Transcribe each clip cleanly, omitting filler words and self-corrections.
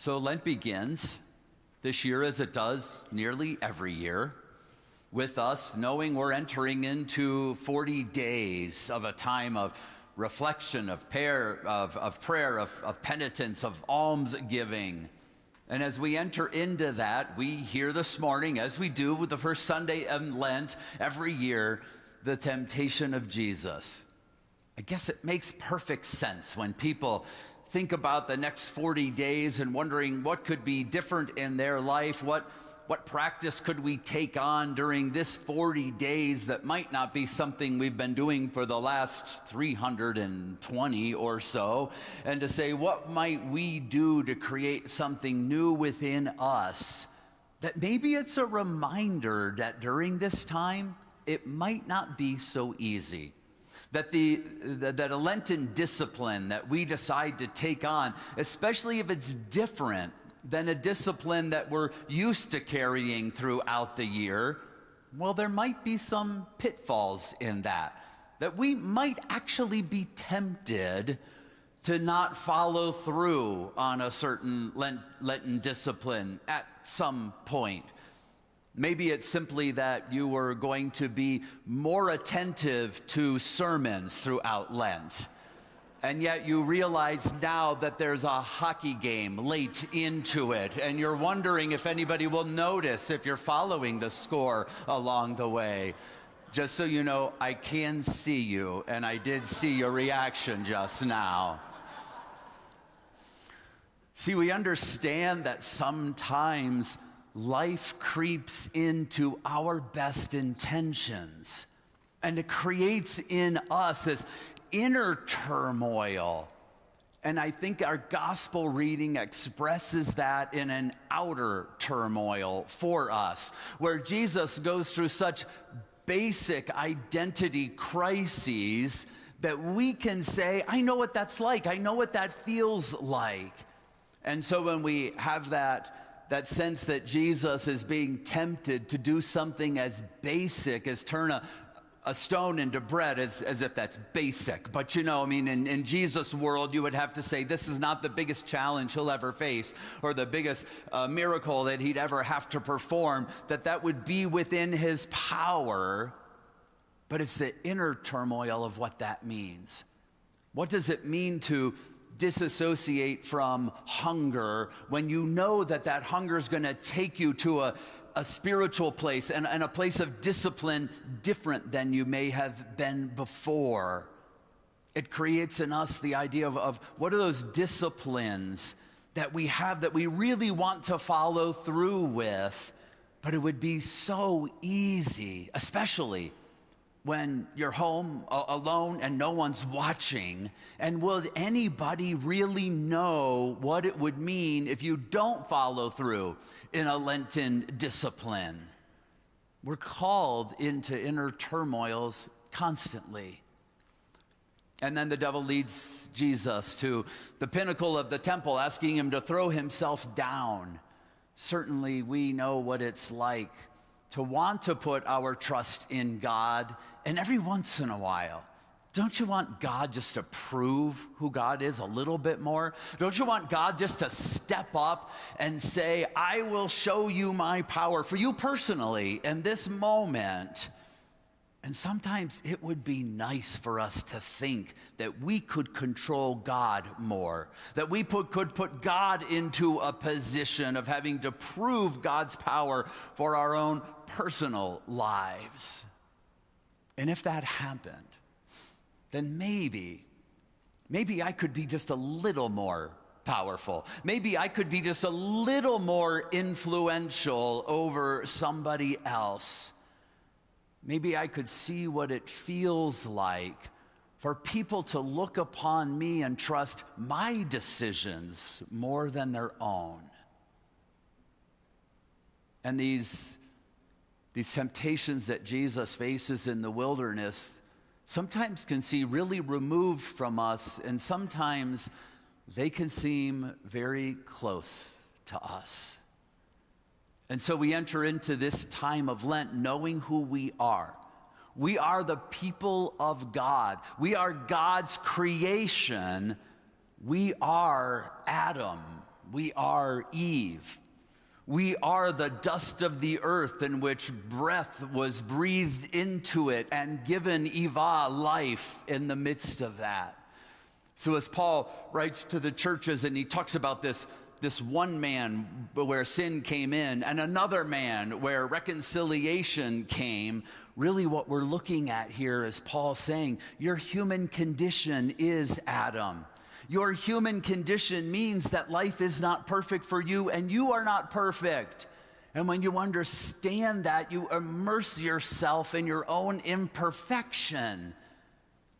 So Lent begins this year, as it does nearly every year, with us knowing we're entering into 40 days of a time of reflection, of prayer, of penitence, of almsgiving. And as we enter into that, we hear this morning, as we do with the first Sunday of Lent every year, the temptation of Jesus. I guess it makes perfect sense when people think about the next 40 days and wondering what could be different in their life, what practice could we take on during this 40 days that might not be something we've been doing for the last 320 or so, and to say, what might we do to create something new within us, that maybe it's a reminder that during this time, it might not be so easy. That a Lenten discipline that we decide to take on, especially if it's different than a discipline that we're used to carrying throughout the year, well, there might be some pitfalls in that we might actually be tempted to not follow through on a certain Lenten discipline at some point. Maybe it's simply that you were going to be more attentive to sermons throughout Lent. And yet you realize now that there's a hockey game late into it, and you're wondering if anybody will notice if you're following the score along the way. Just so you know, I can see you, and I did see your reaction just now. See, we understand that sometimes life creeps into our best intentions, and it creates in us this inner turmoil. And I think our gospel reading expresses that in an outer turmoil for us, where Jesus goes through such basic identity crises that we can say, I know what that's like. I know what that feels like. And so when we have that sense that Jesus is being tempted to do something as basic as turn a stone into bread, as if that's basic. But in Jesus' world, you would have to say this is not the biggest challenge he'll ever face or the biggest miracle that he'd ever have to perform, that would be within his power. But it's the inner turmoil of what that means. What does it mean to disassociate from hunger when you know that hunger is going to take you to a spiritual place and a place of discipline different than you may have been before? It creates in us the idea of what are those disciplines that we have that we really want to follow through with, but it would be so easy, especially when you're home alone and no one's watching. And will anybody really know what it would mean if you don't follow through in a Lenten discipline? We're called into inner turmoils constantly. And then the devil leads Jesus to the pinnacle of the temple, asking him to throw himself down. Certainly we know what it's like to want to put our trust in God. And every once in a while, don't you want God just to prove who God is a little bit more? Don't you want God just to step up and say, I will show you my power for you personally in this moment? And sometimes it would be nice for us to think that we could control God more, that we could put God into a position of having to prove God's power for our own personal lives. And if that happened, then maybe I could be just a little more powerful. Maybe I could be just a little more influential over somebody else. Maybe I could see what it feels like for people to look upon me and trust my decisions more than their own. And these temptations that Jesus faces in the wilderness sometimes can seem really removed from us, and sometimes they can seem very close to us. And so we enter into this time of Lent knowing who we are. We are the people of God. We are God's creation. We are Adam. We are Eve. We are the dust of the earth in which breath was breathed into it and given Eva life in the midst of that. So as Paul writes to the churches and he talks about this one man where sin came in and another man where reconciliation came, really what we're looking at here is Paul saying, your human condition is Adam. Your human condition means that life is not perfect for you and you are not perfect. And when you understand that, you immerse yourself in your own imperfection,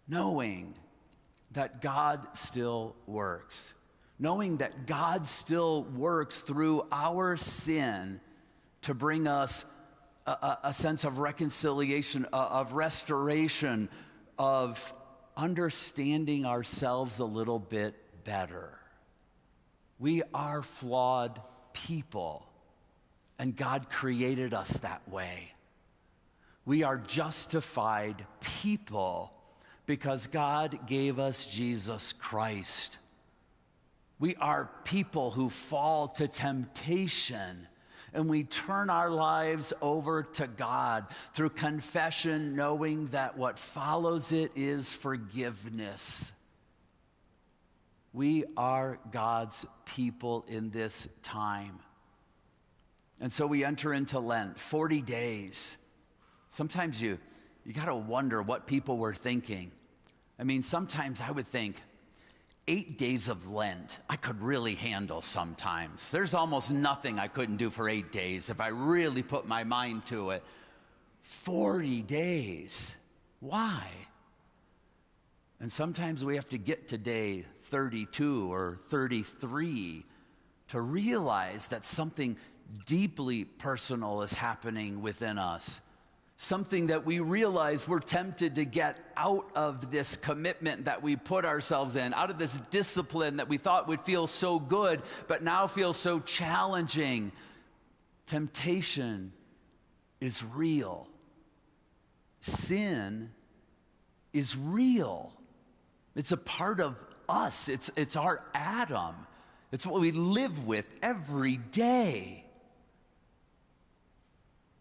knowing that God still works. Knowing that God still works through our sin to bring us a sense of reconciliation, of restoration, of understanding ourselves a little bit better. We are flawed people, and God created us that way. We are justified people because God gave us Jesus Christ. We are people who fall to temptation, and we turn our lives over to God through confession, knowing that what follows it is forgiveness. We are God's people in this time. And so we enter into Lent, 40 days. Sometimes you got to wonder what people were thinking. I mean, sometimes I would think, 8 days of Lent, I could really handle sometimes. There's almost nothing I couldn't do for 8 days if I really put my mind to it. 40 days, why? And sometimes we have to get to day 32 or 33 to realize that something deeply personal is happening within us. Something that we realize we're tempted to get out of this commitment that we put ourselves in, out of this discipline that we thought would feel so good, but now feels so challenging. Temptation is real. Sin is real. It's a part of us. It's our Adam. It's what we live with every day.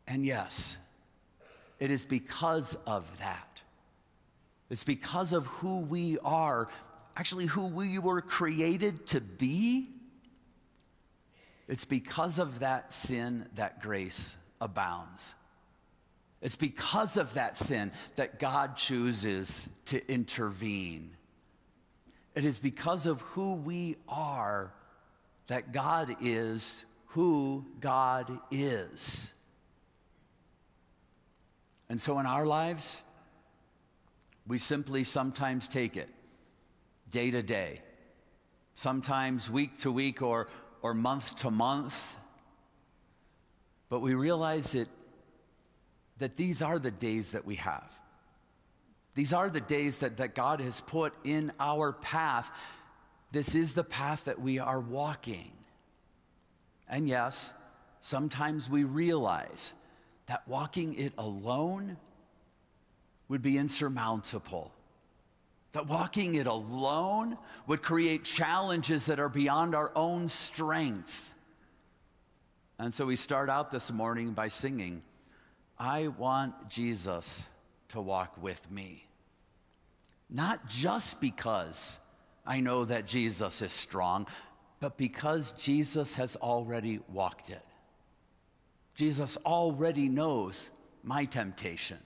And yes, it is because of that. It's because of who we are, actually who we were created to be. It's because of that sin that grace abounds. It's because of that sin that God chooses to intervene. It is because of who we are that God is who God is. And so in our lives, we simply sometimes take it day to day, sometimes week to week or month to month. But we realize that these are the days that we have. These are the days that God has put in our path. This is the path that we are walking. And yes, sometimes we realize that walking it alone would be insurmountable. That walking it alone would create challenges that are beyond our own strength. And so we start out this morning by singing, I want Jesus to walk with me. Not just because I know that Jesus is strong, but because Jesus has already walked it. Jesus already knows my temptation.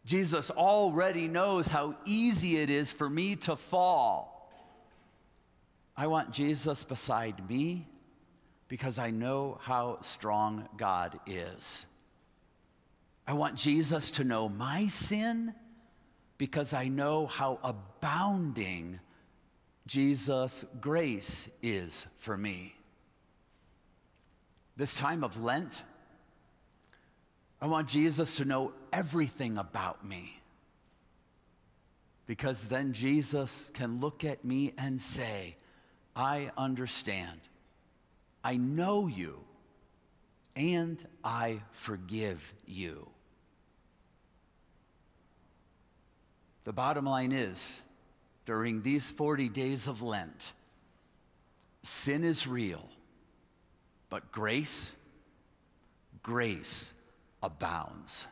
Jesus already knows how easy it is for me to fall. I want Jesus beside me because I know how strong God is. I want Jesus to know my sin because I know how abounding Jesus' grace is for me. This time of Lent, I want Jesus to know everything about me, because then Jesus can look at me and say, I understand, I know you, and I forgive you. The bottom line is, during these 40 days of Lent, Sin is real, but grace abounds.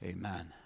Amen.